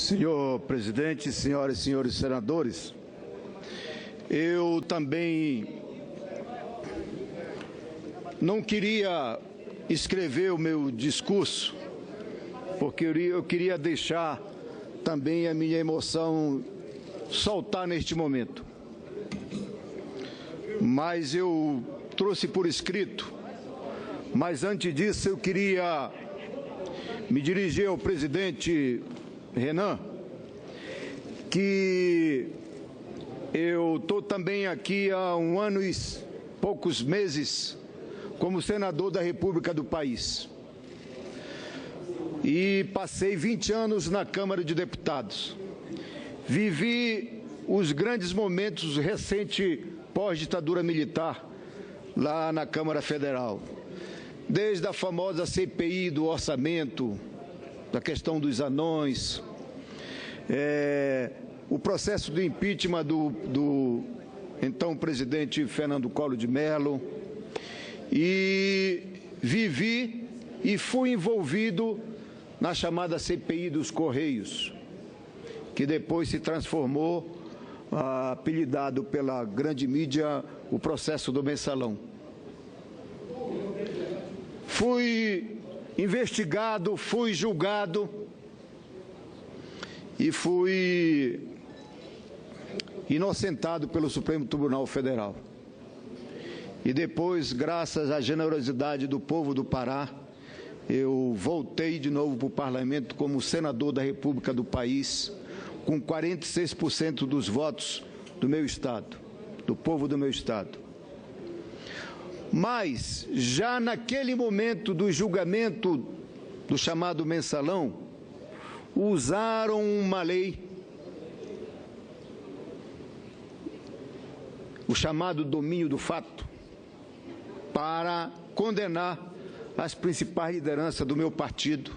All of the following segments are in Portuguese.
Senhor presidente, senhoras e senhores senadores, eu também não queria escrever o meu discurso, porque eu queria deixar também a minha emoção soltar neste momento. Mas eu trouxe por escrito, mas antes disso eu queria me dirigir ao presidente Renan, que eu estou também aqui há 1 ano e poucos meses como senador da República do país. E passei 20 anos na Câmara de Deputados. Vivi os grandes momentos recentes pós-ditadura militar lá na Câmara Federal. Desde a famosa CPI do orçamento, da questão dos anões, o processo do impeachment do então presidente Fernando Collor de Mello, e vivi e fui envolvido na chamada CPI dos Correios, que depois se transformou, apelidado pela grande mídia, o processo do Mensalão. Fui investigado, fui julgado e fui inocentado pelo Supremo Tribunal Federal. E depois, graças à generosidade do povo do Pará, eu voltei de novo para o Parlamento como senador da República do país, com 46% dos votos do meu estado, do povo do meu estado. Mas, já naquele momento do julgamento do chamado Mensalão, usaram uma lei, o chamado domínio do fato, para condenar as principais lideranças do meu partido,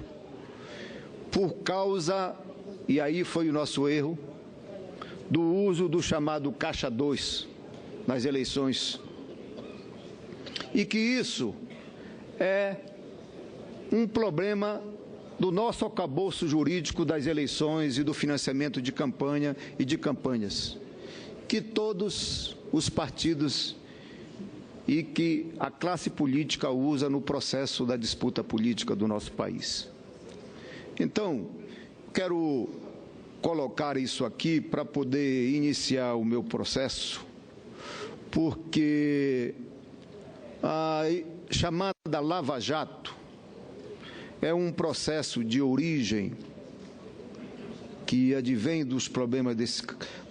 por causa, e aí foi o nosso erro, do uso do chamado Caixa 2 nas eleições. E que isso é um problema do nosso arcabouço jurídico das eleições e do financiamento de campanha e de campanhas, que todos os partidos e que a classe política usa no processo da disputa política do nosso país. Então, quero colocar isso aqui para poder iniciar o meu processo, porque a chamada Lava Jato é um processo de origem que advém dos problemas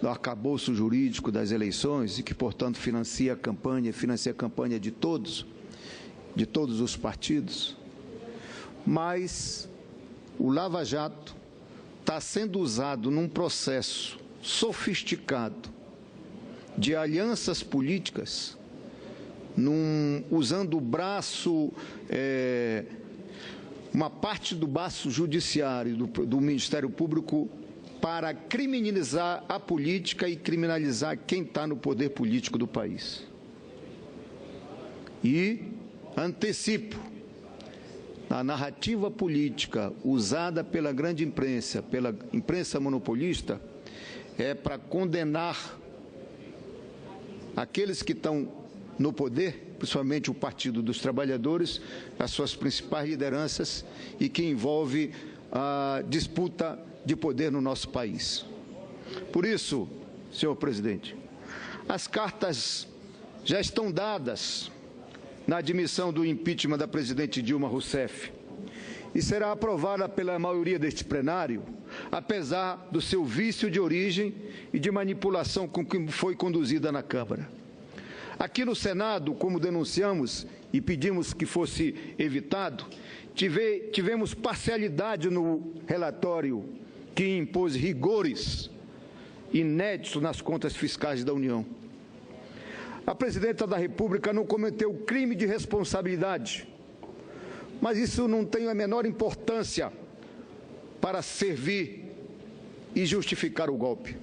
do arcabouço jurídico das eleições e que, portanto, financia a campanha de todos os partidos. Mas o Lava Jato está sendo usado num processo sofisticado de alianças políticas, usando o braço, uma parte do braço judiciário do Ministério Público para criminalizar a política e criminalizar quem está no poder político do país. E antecipo, a narrativa política usada pela grande imprensa, pela imprensa monopolista, é para condenar aqueles que estão no poder, principalmente o Partido dos Trabalhadores, as suas principais lideranças, e que envolve a disputa de poder no nosso país. Por isso, senhor presidente, as cartas já estão dadas na admissão do impeachment da presidente Dilma Rousseff e será aprovada pela maioria deste plenário, apesar do seu vício de origem e de manipulação com que foi conduzida na Câmara. Aqui no Senado, como denunciamos e pedimos que fosse evitado, tivemos parcialidade no relatório que impôs rigores inéditos nas contas fiscais da União. A presidenta da República não cometeu crime de responsabilidade, mas isso não tem a menor importância para servir e justificar o golpe.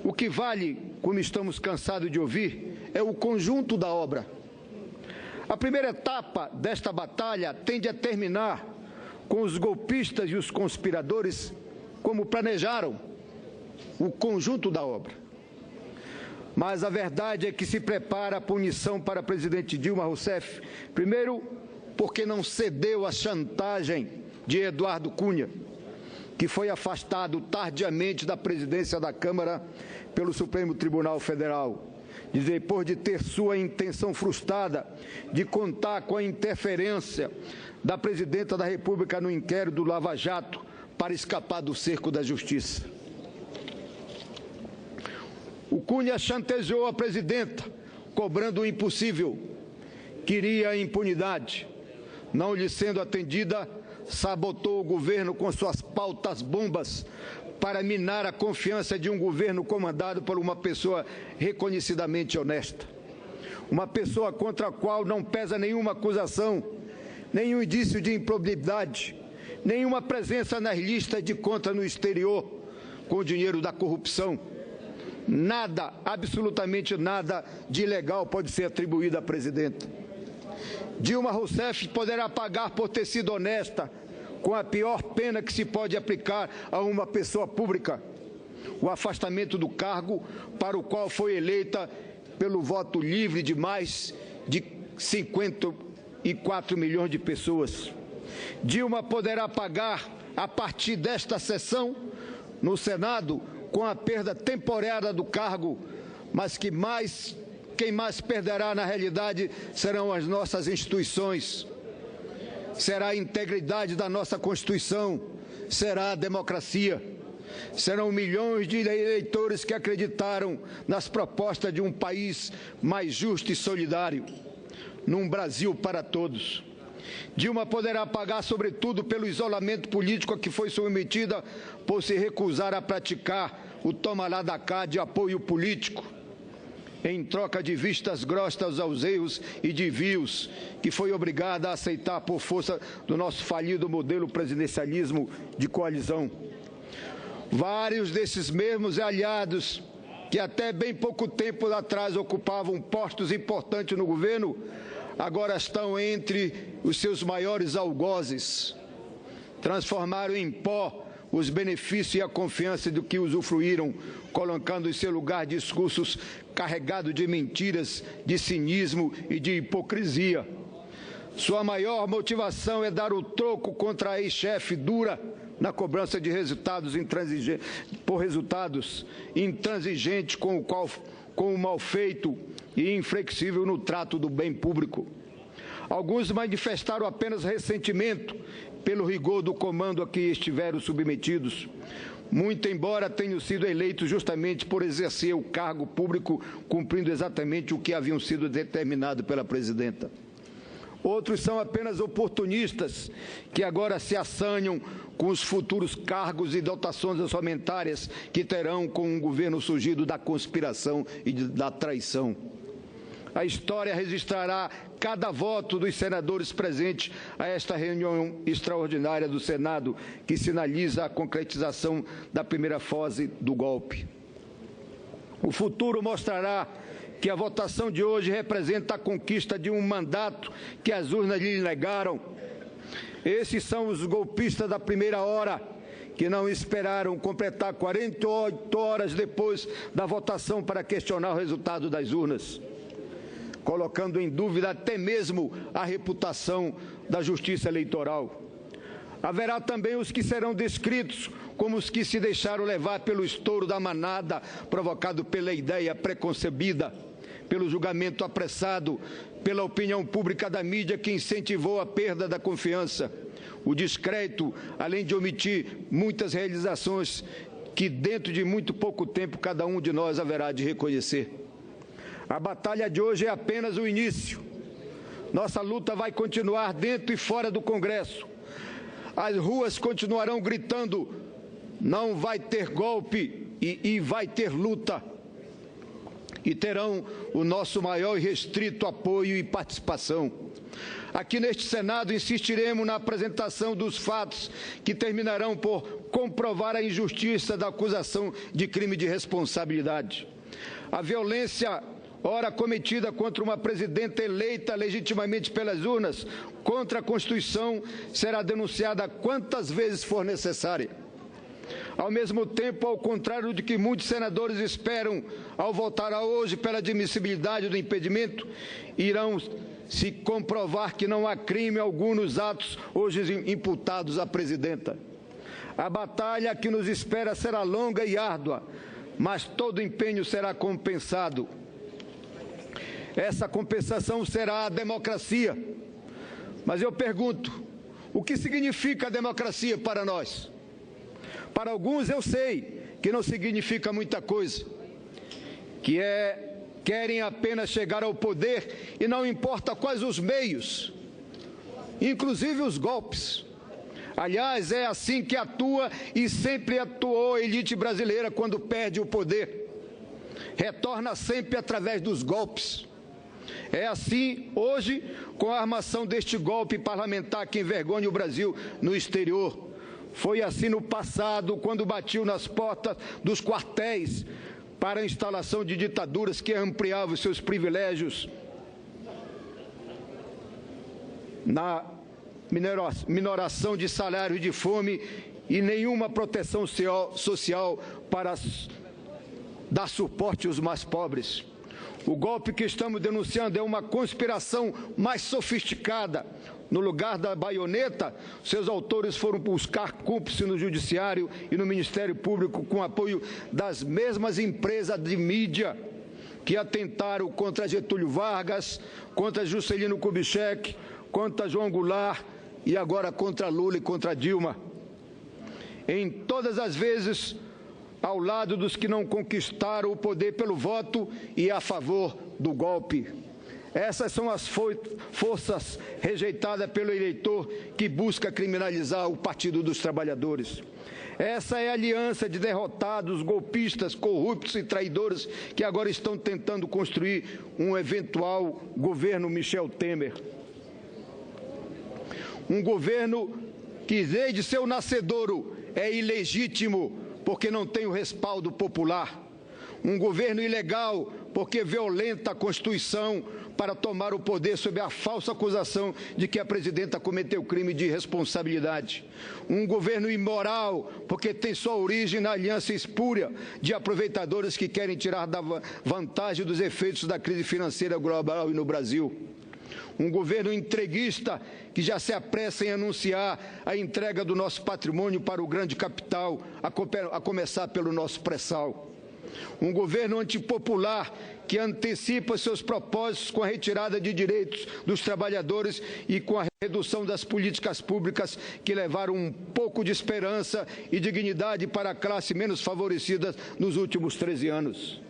O que vale, como estamos cansados de ouvir, é o conjunto da obra. A primeira etapa desta batalha tende a terminar com os golpistas e os conspiradores como planejaram o conjunto da obra. Mas a verdade é que se prepara a punição para a presidente Dilma Rousseff, primeiro porque não cedeu à chantagem de Eduardo Cunha, que foi afastado tardiamente da presidência da Câmara pelo Supremo Tribunal Federal, depois de ter sua intenção frustrada de contar com a interferência da presidenta da República no inquérito do Lava Jato para escapar do cerco da justiça. O Cunha chantageou a presidenta, cobrando o impossível. Queria a impunidade. Não lhe sendo atendida, sabotou o governo com suas pautas bombas para minar a confiança de um governo comandado por uma pessoa reconhecidamente honesta. Uma pessoa contra a qual não pesa nenhuma acusação, nenhum indício de improbidade, nenhuma presença nas listas de conta no exterior com o dinheiro da corrupção. Nada, absolutamente nada de ilegal pode ser atribuído à presidenta. Dilma Rousseff poderá pagar por ter sido honesta com a pior pena que se pode aplicar a uma pessoa pública, o afastamento do cargo para o qual foi eleita pelo voto livre de mais de 54 milhões de pessoas. Dilma poderá pagar, a partir desta sessão, no Senado, com a perda temporária do cargo, mas quem mais perderá, na realidade, serão as nossas instituições, será a integridade da nossa Constituição, será a democracia, serão milhões de eleitores que acreditaram nas propostas de um país mais justo e solidário, num Brasil para todos. Dilma poderá pagar, sobretudo, pelo isolamento político a que foi submetida por se recusar a praticar o toma lá da cá de apoio político, em troca de vistas grossas aos erros e desvios que foi obrigada a aceitar por força do nosso falido modelo presidencialismo de coalizão. Vários desses mesmos aliados que até bem pouco tempo atrás ocupavam postos importantes no governo, agora estão entre os seus maiores algozes. Transformaram em pó os benefícios e a confiança do que usufruíram, colocando em seu lugar discursos carregados de mentiras, de cinismo e de hipocrisia. Sua maior motivação é dar o troco contra a ex-chefe dura na cobrança de resultados intransigente com o mal feito e inflexível no trato do bem público. Alguns manifestaram apenas ressentimento pelo rigor do comando a que estiveram submetidos, muito embora tenham sido eleitos justamente por exercer o cargo público, cumprindo exatamente o que haviam sido determinado pela presidenta. Outros são apenas oportunistas que agora se assanham com os futuros cargos e dotações orçamentárias que terão com um governo surgido da conspiração e da traição. A história registrará cada voto dos senadores presentes a esta reunião extraordinária do Senado, que sinaliza a concretização da primeira fase do golpe. O futuro mostrará que a votação de hoje representa a conquista de um mandato que as urnas lhe negaram. Esses são os golpistas da primeira hora, que não esperaram completar 48 horas depois da votação para questionar o resultado das urnas, colocando em dúvida até mesmo a reputação da justiça eleitoral. Haverá também os que serão descritos como os que se deixaram levar pelo estouro da manada, provocado pela ideia preconcebida, pelo julgamento apressado, pela opinião pública da mídia que incentivou a perda da confiança, o descrédito, além de omitir muitas realizações que dentro de muito pouco tempo cada um de nós haverá de reconhecer. A batalha de hoje é apenas o início. Nossa luta vai continuar dentro e fora do Congresso. As ruas continuarão gritando: não vai ter golpe e vai ter luta. E terão o nosso maior e restrito apoio e participação. Aqui neste Senado insistiremos na apresentação dos fatos que terminarão por comprovar a injustiça da acusação de crime de responsabilidade. A violência ora cometida contra uma presidenta eleita legitimamente pelas urnas, contra a Constituição, será denunciada quantas vezes for necessária. Ao mesmo tempo, ao contrário do que muitos senadores esperam ao votar hoje pela admissibilidade do impedimento, irão se comprovar que não há crime algum nos atos hoje imputados à presidenta. A batalha que nos espera será longa e árdua, mas todo empenho será compensado. Essa compensação será a democracia. Mas eu pergunto, o que significa a democracia para nós? Para alguns eu sei que não significa muita coisa, querem apenas chegar ao poder e não importa quais os meios, inclusive os golpes. Aliás, é assim que atua e sempre atuou a elite brasileira quando perde o poder. Retorna sempre através dos golpes. É assim hoje com a armação deste golpe parlamentar que envergonha o Brasil no exterior. Foi assim no passado, quando batiu nas portas dos quartéis para a instalação de ditaduras que ampliavam seus privilégios na minoração de salário e de fome e nenhuma proteção social para dar suporte aos mais pobres. O golpe que estamos denunciando é uma conspiração mais sofisticada. No lugar da baioneta, seus autores foram buscar cúmplices no Judiciário e no Ministério Público com apoio das mesmas empresas de mídia que atentaram contra Getúlio Vargas, contra Juscelino Kubitschek, contra João Goulart e agora contra Lula e contra Dilma. Em todas as vezes, ao lado dos que não conquistaram o poder pelo voto e a favor do golpe. Essas são as forças rejeitadas pelo eleitor que busca criminalizar o Partido dos Trabalhadores. Essa é a aliança de derrotados, golpistas, corruptos e traidores que agora estão tentando construir um eventual governo Michel Temer. Um governo que, desde seu nascedouro, é ilegítimo porque não tem o respaldo popular. Um governo ilegal porque violenta a Constituição para tomar o poder sob a falsa acusação de que a presidenta cometeu crime de irresponsabilidade. Um governo imoral porque tem sua origem na aliança espúria de aproveitadores que querem tirar da vantagem dos efeitos da crise financeira global e no Brasil. Um governo entreguista que já se apressa em anunciar a entrega do nosso patrimônio para o grande capital, a começar pelo nosso pré-sal. Um governo antipopular que antecipa seus propósitos com a retirada de direitos dos trabalhadores e com a redução das políticas públicas que levaram um pouco de esperança e dignidade para a classe menos favorecida nos últimos 13 anos.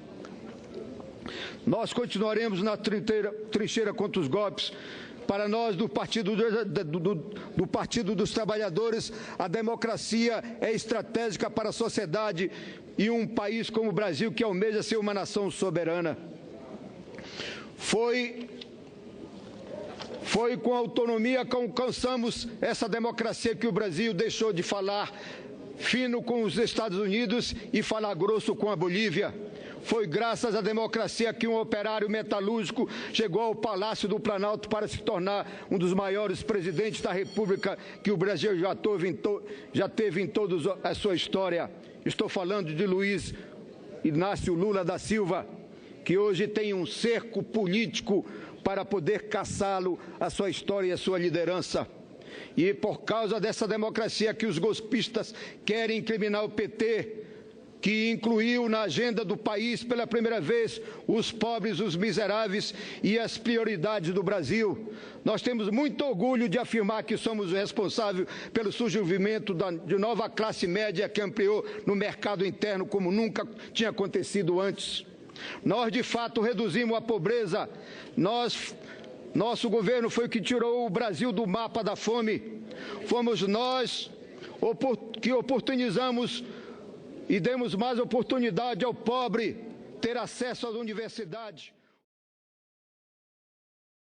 Nós continuaremos na trincheira contra os golpes. Para nós, do Partido dos Trabalhadores, a democracia é estratégica para a sociedade e um país como o Brasil, que almeja ser uma nação soberana. Foi com autonomia que alcançamos essa democracia que o Brasil deixou de falar fino com os Estados Unidos e falar grosso com a Bolívia. Foi graças à democracia que um operário metalúrgico chegou ao Palácio do Planalto para se tornar um dos maiores presidentes da República que o Brasil já teve em toda a sua história. Estou falando de Luiz Inácio Lula da Silva, que hoje tem um cerco político para poder caçá-lo, a sua história e a sua liderança. E por causa dessa democracia que os golpistas querem incriminar o PT, que incluiu na agenda do país pela primeira vez os pobres, os miseráveis e as prioridades do Brasil. Nós temos muito orgulho de afirmar que somos responsáveis pelo surgimento de nova classe média que ampliou no mercado interno como nunca tinha acontecido antes. Nós, de fato, reduzimos a pobreza. Nosso governo foi o que tirou o Brasil do mapa da fome. Fomos nós que oportunizamos e demos mais oportunidade ao pobre ter acesso às universidades.